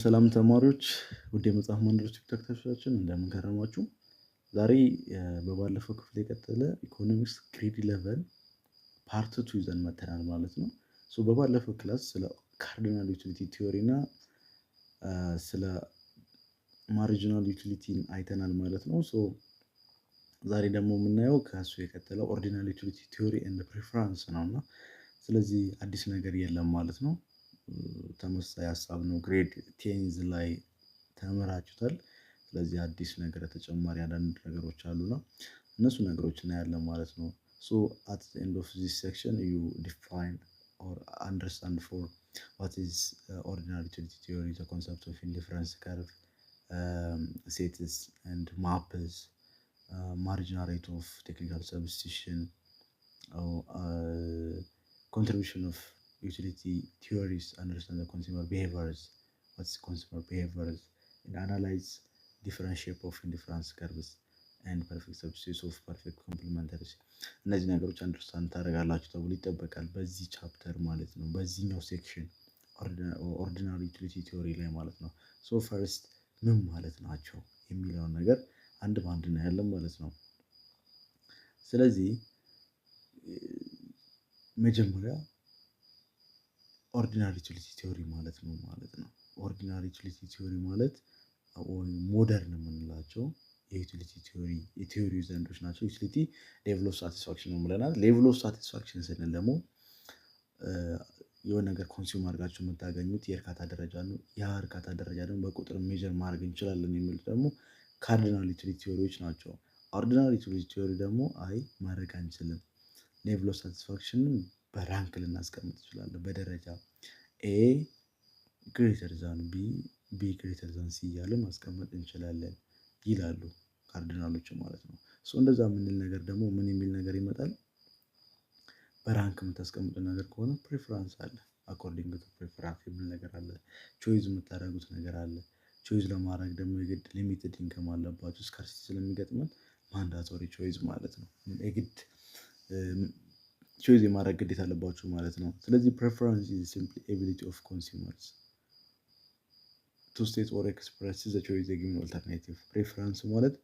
ሰላም ተማሪዎች ውድ የመጽሐፍ መንደሮች ተከታታዮቻችን እንደምን ከረማችሁ። ዛሬ በባለፈው ክፍል የቀጠለ ኢኮኖሚክስ ግሬድ 11 ፓርት 2 ይዘን መጥተናል ማለት ነው። በባለፈው ክላስ ስለ ካርዲናል ዩቲሊቲ ቲዮሪ እና ስለ ማርጂናል ዩቲሊቲን አይተናል ማለት ነው። ዛሬ ደግሞ የምናየው ከሱ የቀጠለው ኦርዲናል ዩቲሊቲ ቲዮሪ ኤንድ ፕሪፈረንስ ነው እና ስለዚህ አዲስ ነገር የለም ማለት ነው። ተመሳሳይ ሀሳብ ነው ግሬድ 10 ላይ ተምራችሁታል። ስለዚህ አዲስ ነገር ተጨማሪ አንዳንድ ነገሮች አሉና እነሱ ነገሮች እናያለን ማለት ነው። at the end of this section you define or understand for what is ordinary utility theory, the concept of indifference curve, sets and maps, marginal rate of technical substitution, contribution of utility theories, understand the consumer behaviors, what's consumer behaviors, and analyze different shape of indifference curves and perfect substitutes of perfect complementaries። እነዚህ ነገሮች አንደርስታንድ ታደርጋላችሁ ተብሎ ይጠበቃል በዚህ ቻፕተር ማለት ነው፣ በዚህኛው ሴክሽን ኦርዲናሪ ዩቲሊቲ ቲዮሪ ላይ ማለት ነው። ፈርስት ምን ማለት ናቸው የሚለውን ነገር አንድ በአንድ እናያለን ማለት ነው። ስለዚህ መጀመሪያ ኦርዲናሪ ዩቲሊቲ ቲዮሪ ማለት ነው። ኦርዲናሪ ዩቲሊቲ ቲዮሪ ማለት ሞደርን የምንላቸው የዩቲሊቲ ቲዮሪ የቲዮሪ ዘንዶች ናቸው። ዩቲሊቲ ሌቭል ኦፍ ሳቲስፋክሽን ነው ብለናል። ሌቭል ኦፍ ሳቲስፋክሽን ስንል ደግሞ የሆነ ነገር ኮንሱም አድርጋችሁ የምታገኙት የእርካታ ደረጃ ነው። ያ እርካታ ደረጃ ደግሞ በቁጥር ሜጀር ማድረግ እንችላለን የሚሉት ደግሞ ካርዲናል ዩቲሊቲ ቲዮሪዎች ናቸው። ኦርዲናሪ ዩቲሊቲ ቲዮሪ ደግሞ አይ ማድረግ አንችልም፣ ሌቭል ኦፍ ሳቲስፋክሽንን በራንክ ልናስቀምጥ እንችላለን፣ በደረጃ ኤ ግሬተር ዛን ቢ፣ ቢ ግሬተር ዛን ሲ እያለ ማስቀመጥ እንችላለን ይላሉ ካርዲናሎቹ ማለት ነው። እንደዛ የምንል ነገር ደግሞ ምን የሚል ነገር ይመጣል? በራንክ የምታስቀምጡ ነገር ከሆነ ፕሪፈራንስ አለ። አኮርዲንግ ቱ ፕሪፈራንስ የሚል ነገር አለ። ቾይዝ የምታደርጉት ነገር አለ። ቾይዝ ለማድረግ ደግሞ የግድ ሊሚትድ ኢንከም አለባችሁ። ስካርሲቲ ስለሚገጥመን ማንዳቶሪ ቾይዝ ማለት ነው። የግድ ቾይዝ የማድረግ ግዴታ አለባችሁ ማለት ነው። ስለዚህ ፕሪፈራንስ ኢዝ ሲምፕሊ ኤቢሊቲ ኦፍ ኮንሱመርስ to state or express the choice given alternative። ፕሪፈራንስ ማለት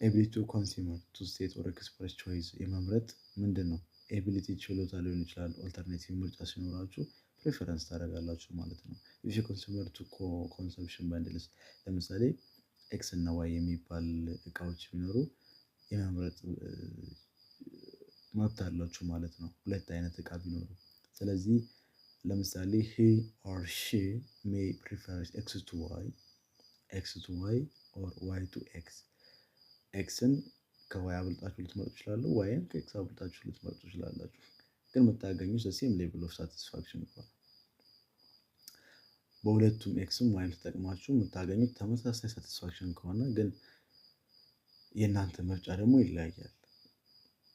ኤቢሊቲ ኦፍ ኮንሱመር to state or express choice የመምረጥ ምንድን ነው? ኤቢሊቲ ችሎታ ሊሆን ይችላል። ኦልተርኔቲቭ ምርጫ ሲኖራችሁ ፕሪፈረንስ ታደርጋላችሁ ማለት ነው። if you consumer to consumption bundles ለምሳሌ ኤክስ እና ዋይ የሚባል እቃዎች ቢኖሩ የመምረጥ መብት አላችሁ ማለት ነው። ሁለት አይነት እቃ ቢኖሩ ስለዚህ ለምሳሌ he or she may prefer x to y or y to x። ኤክስን ከዋይ አብልጣችሁ ልትመርጡ ይችላሉ፣ ዋይን ከኤክስ አብልጣችሁ ልትመርጡ ይችላላችሁ። ግን የምታገኙት ሴም ሌቭል ኦፍ ሳቲስፋክሽን ይባላል። በሁለቱም ኤክስም ዋይም ተጠቅማችሁ የምታገኙት ተመሳሳይ ሳቲስፋክሽን ከሆነ ግን የእናንተ ምርጫ ደግሞ ይለያያል።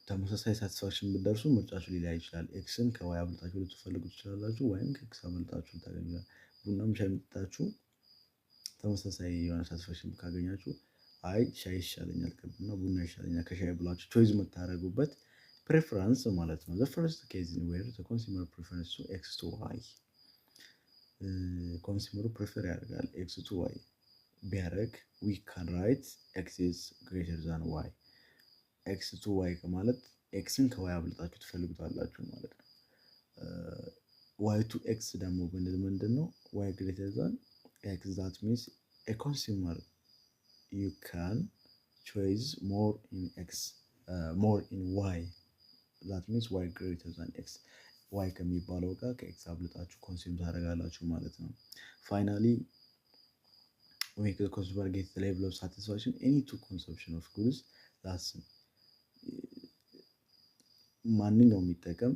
ተመሳሳይ ሳቲስፋክሽን ብትደርሱ ምርጫችሁ ሊለያይ ይችላል። ኤክስን ከዋይ አብልጣችሁ ልትፈልጉ ትችላላችሁ፣ ዋይም ከኤክስ አብልጣችሁ ልታገኙት። ቡናም ሻይ የምትጠጣችሁ ተመሳሳይ የሆነ ሳቲስፋክሽን ካገኛችሁ አይ ሻይ ይሻለኛል ቡና ይሻለኛል ከሻይ ብላችሁ ቾይዝ የምታደርጉበት ፕሬፈረንስ ማለት ነው። the first case in where the consumer prefers to x to y ኮንሱመሩ ፕሪፈር ያደርጋል x to y ቢያደርግ we can write x is greater than y። x to y ከማለት xን ከy አብልጣችሁ ትፈልጉታላችሁ ማለት ነው። y to x ደግሞ ብንል ምንድነው? y greater than x that means a consumer you can choose more in x more in y that means y greater than x y ከሚባለው ጋር ከኤክስ አብልጣችሁ ኮንሱም ታደርጋላችሁ ማለት ነው። finally we can consumer get the level of satisfaction any two consumption of goods that's ማንኛውም የሚጠቀም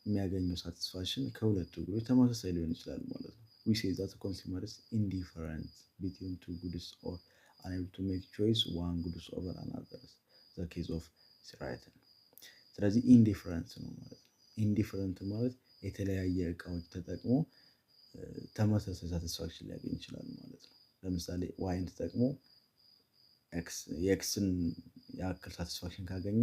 የሚያገኘው ሳቲስፋክሽን ከሁለቱ ጉዳዮች ተመሳሳይ ሊሆን ይችላል ማለት ነው። we say that the consumer is indifferent between two goods or unable to make choice one goods over another the case of Seraton። ስለዚህ ኢንዲፈረንት ነው ማለት ነው። ኢንዲፈረንት ማለት የተለያየ እቃዎች ተጠቅሞ ተመሳሳይ ሳቲስፋክሽን ሊያገኝ ይችላል ማለት ነው። ለምሳሌ ዋይን ተጠቅሞ የኤክስን ያክል ሳቲስፋክሽን ካገኘ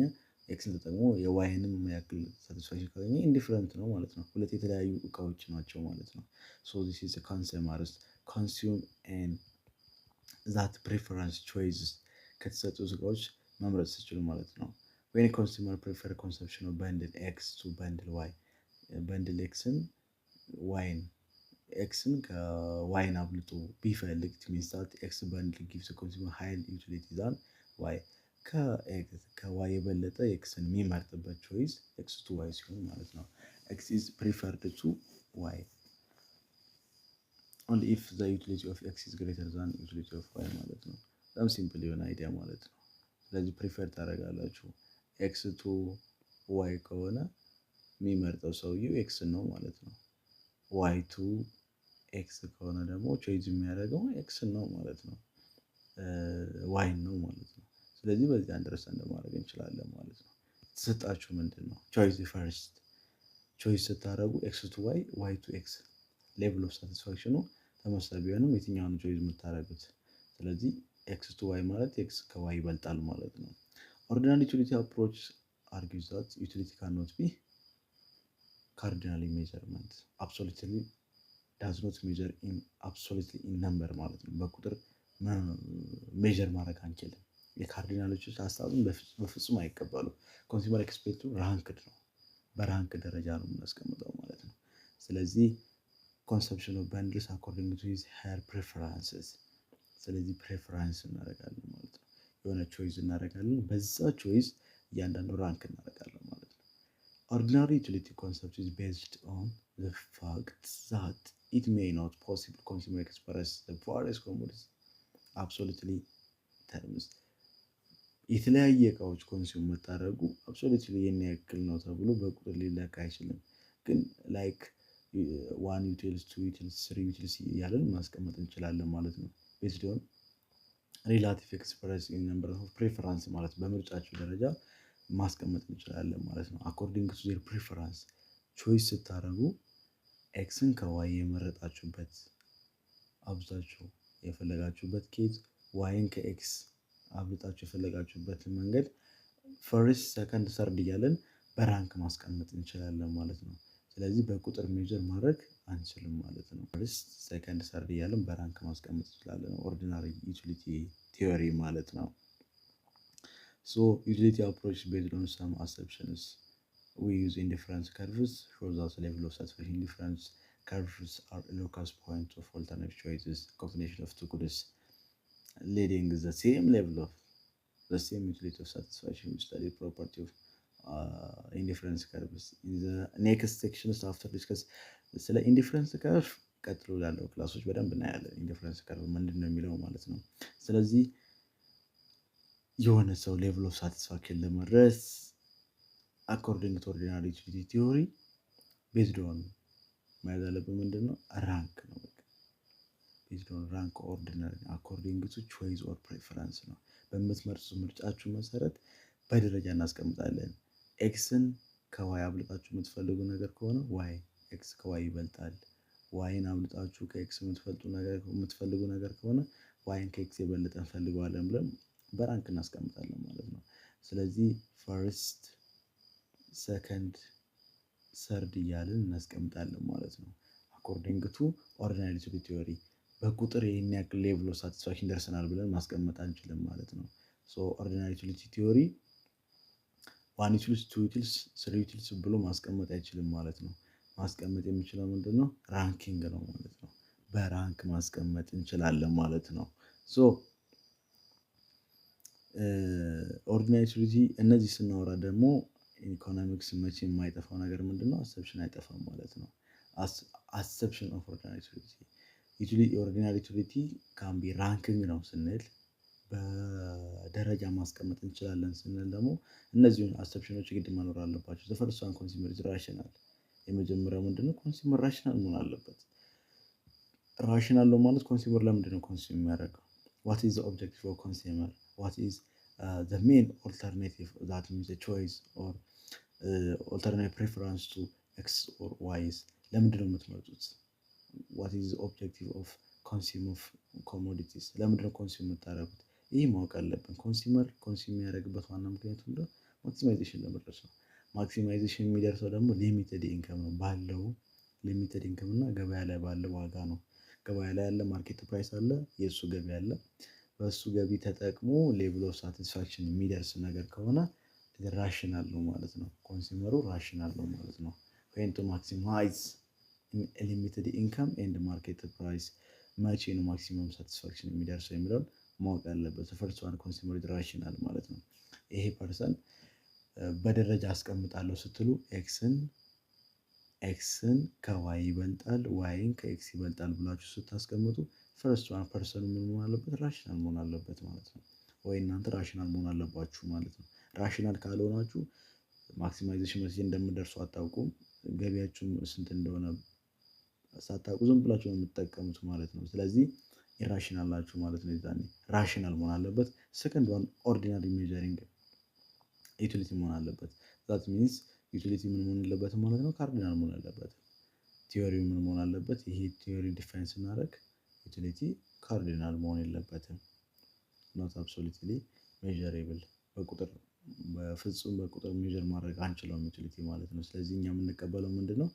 ኤክስን ተጠቅሞ የዋይንም ያክል ሳቲስፋክሽን ካገኘ ኢንዲፈረንት ነው ማለት ነው። ሁለት የተለያዩ እቃዎች ናቸው ማለት ነው። so this is a consumer's consume and that preference choices ከተሰጡ እቃዎች መምረጥ ትችሉ ማለት ነው። when a consumer prefer consumption of bundle X to bundle Y bundle Xን ዋይን ኤክስን ከዋይን አብልጦ ቢፈልግ it means that X bundle gives the consumer higher utility than Y ከዋይ የበለጠ ኤክስን የሚመርጥበት ቾይስ ኤክስ ቱ ዋይ ሲሆን ማለት ነው። X is preferred to Y only if the utility of X is greater than utility of Y ማለት ነው። በጣም ሲምፕል የሆነ አይዲያ ማለት ነው። ስለዚህ ፕሪፈር ታደርጋላችሁ ኤክስ ቱ ዋይ ከሆነ የሚመርጠው ሰውየው ኤክስ ነው ማለት ነው። ዋይ ቱ ኤክስ ከሆነ ደግሞ ቾይዝ የሚያደርገው ኤክስ ነው ማለት ነው። ዋይን ነው ማለት ነው። ስለዚህ በዚህ አንደርስታንድ ማድረግ እንችላለን ማለት ነው። ተሰጣችሁ ምንድን ነው ቾይዝ ፈርስት ቾይዝ ስታደርጉ ኤክስ ቱ ዋይ ዋይ ቱ ኤክስ ሌቭል ኦፍ ሳቲስፋክሽኑ ተመሳሳይ ቢሆንም የትኛውን ቾይዝ የምታደርጉት ስለዚህ ኤክስ ቱ ዋይ ማለት ኤክስ ከዋይ ይበልጣል ማለት ነው። ኦርዲናሪ ዩቲሊቲ አፕሮች argues that utility cannot be cardinally measurement absolutely does not measure in absolutely in number ማለት ነው። በቁጥር ሜዠር ማድረግ አንችልም። የካርዲናሎች ሐሳብን በፍጹም አይቀበሉ። ኮንሱመር ኤክስፔክቱ ራንክድ ነው። በራንክ ደረጃ ነው የምናስቀምጠው ማለት ነው። ስለዚህ consumption of bundles according to his higher preferences ስለዚህ ፕሬፈረንስ እናደርጋለን ማለት ነው። የሆነ ቾይስ እናደርጋለን በዛ ቾይስ እያንዳንዱ ራንክ እናደርጋለን ማለት ነው። ኦርዲናሪ ዩቲሊቲ ኮንሰፕት is based on the fact that it may not possible consumer express the various commodities absolutely terms የተለያየ እቃዎች ኮንሱም መታረጉ absolutely የኔ ያክል ነው ተብሎ በቁጥር ሊለካ አይችልም። ግን ላይክ 1 ዩቲልስ 2 ዩቲልስ 3 ዩቲልስ እያለን ማስቀመጥ እንችላለን ማለት ነው። based on relative express in number of preference ማለት በምርጫቸው ደረጃ ማስቀመጥ እንችላለን ማለት ነው። according to their preference choice ስታደርጉ ኤክስን ከዋይ የመረጣችሁበት አብዛችሁ የፈለጋችሁበት ኬዝ ዋይን ከኤክስ አብልጣችሁ የፈለጋችሁበት መንገድ ፈርስት ሰከንድ ሰርድ እያለን በራንክ ማስቀመጥ እንችላለን ማለት ነው። ስለዚህ በቁጥር ሜጀር ማድረግ አንችልም ማለት ነው። ፈርስት ሰከንድ ሰርድ እያለን በራንክ ማስቀመጥ እንችላለን ኦርዲናሪ ዩቲሊቲ ቲዮሪ ማለት ነው። so utility approach based on some assumptions we use indifference curves shows us level of satisfaction. Indifference curves are a locus point of alternative choices combination of two goods leading the same level of the same utility of satisfaction. We study property of indifference curves in the next sections after discuss ስለ ኢንዲፈረንስ ከርቭ ቀጥሎ ያለው ክላሶች በደንብ እናያለን። ኢንዲፈረንስ ከርቭ ምንድነው የሚለው ማለት ነው። ስለዚህ የሆነ ሰው ሌቭል ኦፍ ሳቲስፋክሽን ለመድረስ አኮርዲንግ ቱ ኦርዲናሪ ዩቲሊቲ ቲዮሪ ቤዝድ ኦን መያዝ ያለብን ምንድነው ራንክ ነው። በቃ ቤዝድ ኦን ራንክ ኦርዲናሪ አኮርዲንግ ቱ ቾይስ ኦር ፕሬፈረንስ ነው። በምትመርጡት ምርጫችሁ መሰረት በደረጃ እናስቀምጣለን። ኤክስን ከዋይ አብልጣችሁ የምትፈልጉ ነገር ከሆነ ዋይ ኤክስ ከዋይ ይበልጣል። ዋይን አብልጣችሁ ከኤክስ የምትፈልጉ ነገር ከሆነ ዋይን ከኤክስ የበለጠ እንፈልገዋለን ብለን በራንክ እናስቀምጣለን ማለት ነው። ስለዚህ ፈርስት ሰከንድ ሰርድ እያልን እናስቀምጣለን ማለት ነው። አኮርዲንግ ቱ ኦርዲናሪ ዩቲሊቲ ቲዮሪ በቁጥር ይሄን ያክል ሌቭል ኦፍ ሳቲስፋክሽን ደርሰናል ብለን ማስቀመጥ አንችልም ማለት ነው። ሶ ኦርዲናሪ ዩቲሊቲ ቲዮሪ 1 ዩቲልስ 2 ዩቲልስ 3 ዩቲልስ ብሎ ማስቀመጥ አይችልም ማለት ነው። ማስቀመጥ የሚችለው ምንድነው ራንኪንግ ነው ማለት ነው። በራንክ ማስቀመጥ እንችላለን ማለት ነው። ሶ ኦርዲናሪ ዩቲሊቲ እነዚህ ስናወራ ደግሞ ኢኮኖሚክስ መቼ የማይጠፋው ነገር ምንድነው አሰፕሽን አይጠፋም ማለት ነው። አሰፕሽን ኦፍ ኦርዲናሪ ዩቲሊቲ ኦርዲናሪ ዩቲሊቲ ካን ቢ ራንኪንግ ነው ስንል በደረጃ ማስቀመጥ እንችላለን ስንል ደግሞ እነዚህን አሰፕሽኖች ግድ መኖር አለባቸው። ዘ ፈርስት ዋን ኮንሱመር ኢዝ ራሽናል የመጀመሪያው ምንድነው ኮንሱመር ራሽናል መሆን አለበት። ራሽናል ነው ማለት ኮንሱመር ለምንድነው ኮንሱም የሚያደርገው what is the objective of consumer what is the main alternative that means a choice or alternative preference to x or y is ለምንድነው የምትመርጡት what is the objective of consume of commodities ለምንድነው ኮንሱም የምታደርጉት ይህ ማወቅ አለብን። ኮንሱመር ኮንሱም የሚያደርግበት ዋና ምክንያት ምንድነው ማክሲማይዜሽን ለመድረስ ነው። ማክሲማይዜሽን የሚደርሰው ደግሞ ሊሚትድ ኢንከም ነው ባለው ሊሚትድ ኢንከም እና ገበያ ላይ ባለው ዋጋ ነው። ገበያ ላይ ያለ ማርኬት ፕራይስ አለ፣ የእሱ ገቢ አለ። በእሱ ገቢ ተጠቅሞ ሌቭል ኦፍ ሳቲስፋክሽን የሚደርስ ነገር ከሆነ ራሽናል ነው ማለት ነው። ኮንሱመሩ ራሽናል ነው ማለት ነው። ዌን ቱ ማክሲማይዝ ሊሚትድ ኢንካም ኤንድ ማርኬት ፕራይስ፣ መቼ ነው ማክሲመም ሳቲስፋክሽን የሚደርሰው የሚለውን ማወቅ ያለበት። ፈርስት ዋን ኮንሱመር ራሽናል ማለት ነው። ይሄ ፐርሰን በደረጃ አስቀምጣለሁ ስትሉ ኤክስን ከዋይ ይበልጣል፣ ዋይን ከኤክስ ይበልጣል ብላችሁ ስታስቀምጡ ፈርስት ዋን ፐርሰኑ ምን መሆን አለበት? ራሽናል መሆን አለበት ማለት ነው። ወይ እናንተ ራሽናል መሆን አለባችሁ ማለት ነው። ራሽናል ካልሆናችሁ ማክሲማይዜሽን መቼ እንደምደርሱ አታውቁም። ገቢያችሁ ስንት እንደሆነ ሳታውቁ ዝም ብላችሁ ነው የምትጠቀሙት ማለት ነው። ስለዚህ ኢራሽናል ናችሁ ማለት ነው። የዛኔ ራሽናል መሆን አለበት። ሰከንድ ዋን ኦርዲናሪ ሜዠሪንግ ዩቲሊቲ መሆን አለበት። ዛት ሚንስ ዩቲሊቲ ምን መሆን የለበትም ማለት ነው? ካርዲናል መሆን አለበት። ቲዮሪው ምን መሆን አለበት? ይሄ ቲዮሪ ዲፋይን ስናደርግ ዩቲሊቲ ካርዲናል መሆን የለበትም። ኖት አብሶሉትሊ ሜዠሬብል፣ በፍጹም በቁጥር ሜዠር ማድረግ አንችለውም ዩቲሊቲ ማለት ነው። ስለዚህ እኛ የምንቀበለው ምንድነው?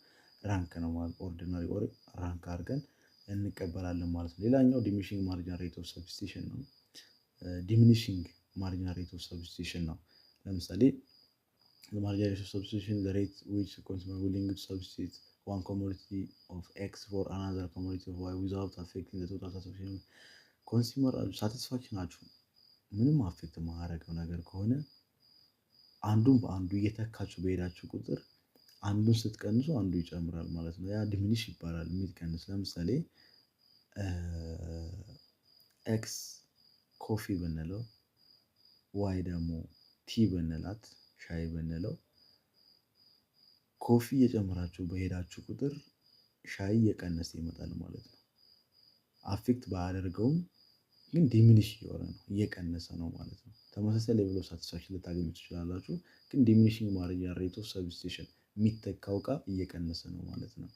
ራንክ ነው ማለት ኦርዲናሪ ኦር ራንክ አድርገን እንቀበላለን ማለት ነው። ሌላኛው ዲሚኒሽንግ ማርጂናል ሬት ኦፍ ሰብስቲሽን ነው። ዲሚኒሽንግ ማርጂናል ሬት ኦፍ ሰብስቲሽን ነው። ለምሳሌ ማርጂናል ሬት ኦፍ ሰብስቲሽን ዘ ሬት ዊች ኮንሱመር ዊሊንግ ቱ ሰብስቲት one commodity of X for another commodity of Y without affecting the total satisfaction. ኮንሱመር ሳቲስፋክሽናችሁ ምንም አፌክት ማያደርገው ነገር ከሆነ አንዱን በአንዱ እየተካችሁ በሄዳችሁ ቁጥር አንዱን ስትቀንሱ አንዱ ይጨምራል ማለት ነው። ያ ዲሚኒሽ ይባላል፣ የሚቀንስ። ለምሳሌ ኤክስ ኮፊ ብንለው፣ ዋይ ደግሞ ቲ ብንላት፣ ሻይ ብንለው፣ ኮፊ እየጨመራችሁ በሄዳችሁ ቁጥር ሻይ እየቀነሰ ይመጣል ማለት ነው። አፌክት ባያደርገውም ግን ዲሚኒሽ እየሆነ ነው፣ እየቀነሰ ነው ማለት ነው። ተመሳሳይ ሌቭል ኦፍ ሳቲስፋክሽን ልታገኙ ትችላላችሁ፣ ግን ዲሚኒሽንግ ማርጂናል ሬት ኦፍ ሰብስቲሽን የሚተካው እቃ እየቀነሰ ነው ማለት ነው።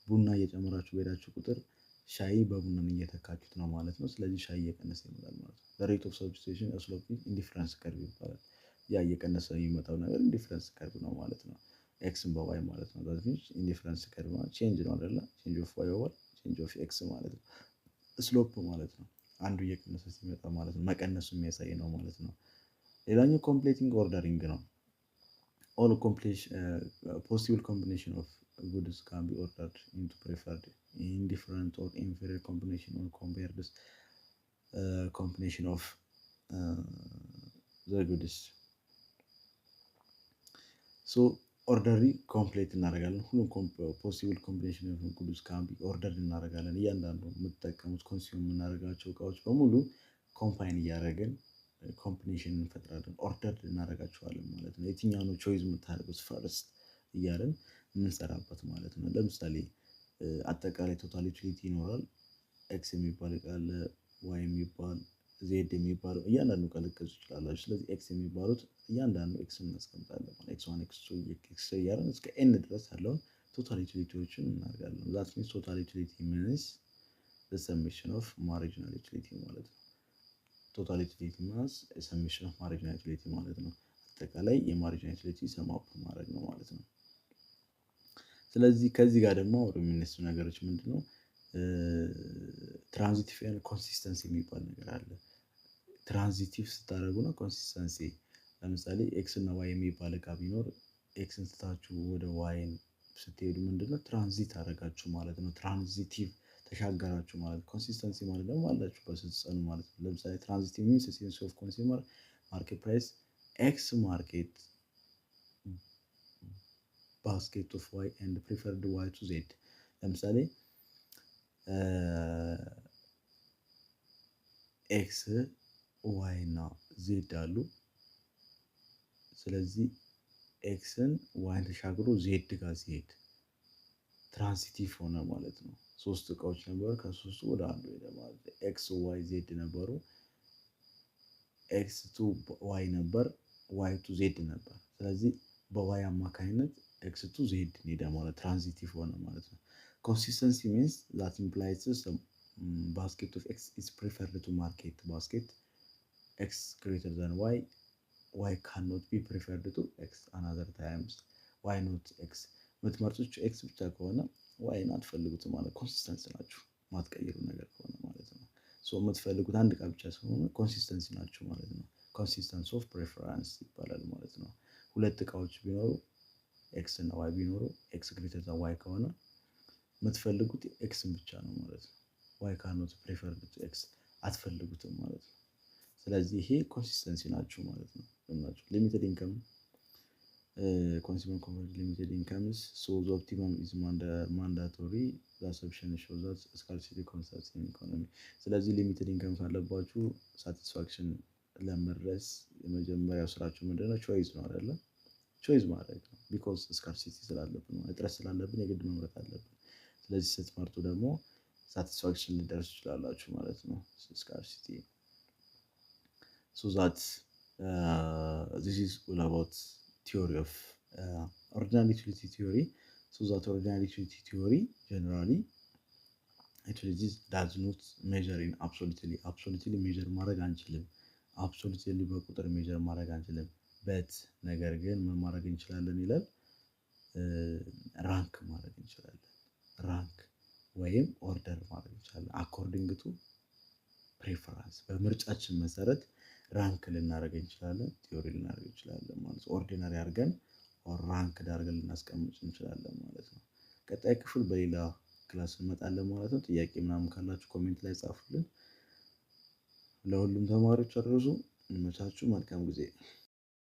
ቡና እየጨመራችሁ በሄዳችሁ ቁጥር ሻይ በቡናን እየተካችሁት ነው ማለት ነው። ስለዚህ ሻይ እየቀነሰ ይመጣል ማለት ነው። ሬት ኦፍ ሰብስቲሽን ስሎፕ ኢንዲፍረንስ ከርቭ ይባላል። ያ እየቀነሰ የሚመጣው ነገር ኢንዲፍረንስ ከርቭ ነው ማለት ነው። ኤክስን በዋይ ማለት ነው። ዛት ሚንስ ኢንዲፍረንስ ከርቭ ማለት ቼንጅ ነው አይደለ? ቼንጅ ኦፍ ዋይ ኦቨር ቼንጅ ኦፍ ኤክስ ማለት ነው። ስሎፕ ማለት ነው። አንዱ እየቀነሰ ሲመጣ ማለት ነው፣ መቀነሱ የሚያሳይ ነው ማለት ነው። ሌላኛው ኮምፕሌቲንግ ኦርደሪንግ ነው። ኦል possible combination of goods can be ordered into preferred, indifferent or inferior combination or compared combination of the goods. So ኦርደሪ ኮምፕሌት እናደርጋለን። ሁሉም ፖሲብል ኮምቢኔሽን ኦፍ ጉድስ ካን ቢ ኦርደር እናደርጋለን። እያንዳንዱ የምትጠቀሙት ኮንሱም የምናደርጋቸው እቃዎች በሙሉ ኮምፓይን እያደረግን ኮምቢኔሽን እንፈጥራለን፣ ኦርደር እናደርጋቸዋለን ማለት ነው። የትኛው ነው ቾይዝ የምታደርጉት ፈርስት እያለን የምንሰራበት ማለት ነው። ለምሳሌ አጠቃላይ ቶታል ዩቲሊቲ ይኖራል። ኤክስ የሚባል እቃ አለ፣ ዋይ የሚባል፣ ዜድ የሚባለው እያንዳንዱ ቃል ልትገዙ ትችላላችሁ። ስለዚህ ኤክስ የሚባሉት እያንዳንዱ ኤክስ እናስቀምጣለን። ኤክስ ዋን ኤክስ ቱ ኤክስ እያለን እስከ ኤን ድረስ ያለውን ቶታል ዩቲሊቲዎችን እናደርጋለን። ዛት ሚንስ ቶታል ዩቲሊቲ ሚንስ ዘ ሰሜሽን ኦፍ ማርጂናል ዩቲሊቲ ማለት ነው። ቶታል ዩቲሊቲ ሚንስ ሰሜሽን ኦፍ ማርጂናል ዩቲሊቲ ማለት ነው። አጠቃላይ የማርጂናል ዩቲሊቲ ሰማፕ ማድረግ ነው ማለት ነው። ስለዚህ ከዚህ ጋር ደግሞ አብረው የሚነሱ ነገሮች ምንድነው? ትራንዚቲቭ ኤንድ ኮንሲስተንሲ የሚባል ነገር አለ። ትራንዚቲቭ ስታደርጉና ኮንሲስተንሲ፣ ለምሳሌ ኤክስ እና ዋይ የሚባል እቃ ቢኖር ኤክስን ስታችሁ ወደ ዋይን ስትሄዱ ምንድነው? ትራንዚት አደረጋችሁ ማለት ነው። ትራንዚቲቭ ተሻገራችሁ ማለት። ኮንሲስተንሲ ማለት ደግሞ አላችሁበት ስትጸኑ ማለት ነው። ለምሳሌ ትራንዚቲቭ ሚንስ ሴንስ ኦፍ ኮንሱመር ማርኬት ፕራይስ ኤክስ ማርኬት ባስኬት ኦፍ ዋይ ኤንድ ፕሪፈርድ ዋይ ቱ ዜድ። ለምሳሌ ኤክስ ዋይ እና ዜድ አሉ። ስለዚህ ኤክስን ዋይን ተሻግሮ ዜድ ጋር ሲሄድ ትራንሲቲቭ ሆነ ማለት ነው። ሶስት እቃዎች ነበሩ፣ ከሶስቱ ወደ አንዱ ሄደ ማለት ነው። ኤክስ ዋይ ዜድ ነበሩ። ኤክስ ቱ ዋይ ነበር፣ ዋይ ቱ ዜድ ነበር። ስለዚህ በዋይ አማካኝነት ኤክስ ቱ ዜድ ሄደ ማለት ትራንዚቲቭ ሆነ ማለት ነው። ኮንሲስተንሲ ሚንስ ዛት ኢምፕላይስ basket of x is preferred to market basket x greater than y cannot be preferred to x another times why not x የምትመርጡት ኤክስ ብቻ ከሆነ ዋይን አትፈልጉትም ማለት ኮንሲስተንስ ናችሁ። ማትቀይሩ ነገር ከሆነ ማለት ነው። የምትፈልጉት አንድ እቃ ብቻ ስለሆነ ኮንሲስተንሲ ናቸው ማለት ነው። ኮንሲስተንስ ኦፍ ፕሬፈራንስ ይባላል ማለት ነው። ሁለት እቃዎች ቢኖሩ ኤክስ እና ዋይ ቢኖሩ ኤክስ ግሬተር ዛን ዋይ ከሆነ የምትፈልጉት ኤክስን ብቻ ነው ማለት ነው። ዋይ ካኖት ፕሬፈር ኤክስ አትፈልጉትም ማለት ነው። ስለዚህ ይሄ ኮንሲስተንሲ ናቸው ማለት ነው። ሊሚትድ ኢንከም consumer confidence limited incomes, so the optimum is mandatory. The assumption shows that scarcity concerns in economy. ስለዚህ ሊሚትድ ኢንከም ካለባችሁ ሳቲስፋክሽን ለመድረስ የመጀመሪያው ስራችሁ ምንድነው? ቾይዝ ነው አይደለ? ቾይዝ ማድረግ ነው። ቢኮዝ ስካርሲቲ ስላለብን እጥረት ስላለብን የግድ መምረጥ አለብን። ስለዚህ ስትመርጡ ደግሞ ሳቲስፋክሽን ሊደርሱ ይችላላችሁ ማለት ነው። ስካርሲቲ so that this is all about theory of ordinary utility theory. So that ordinary utility theory generally utilities does not measure in absolutely measure ማድረግ አንችልም። absolutely በቁጥር measure ማድረግ አንችልም። በት ነገር ግን ምን ማድረግ እንችላለን ይላል? ራንክ ማድረግ እንችላለን። ራንክ ወይም ኦርደር ማድረግ እንችላለን። አኮርዲንግ ቱ ፕሬፈራንስ በምርጫችን መሰረት ራንክ ልናደርግ እንችላለን፣ ቲዮሪ ልናደርግ እንችላለን ማለት ነው። ኦርዲናሪ አድርገን ራንክ ዳርገን ልናስቀምጥ እንችላለን ማለት ነው። ቀጣይ ክፍል በሌላ ክላስ እንመጣለን ማለት ነው። ጥያቄ ምናምን ካላችሁ ኮሜንት ላይ ጻፉልን። ለሁሉም ተማሪዎች አድርሱ። ይመቻችሁ። መልካም ጊዜ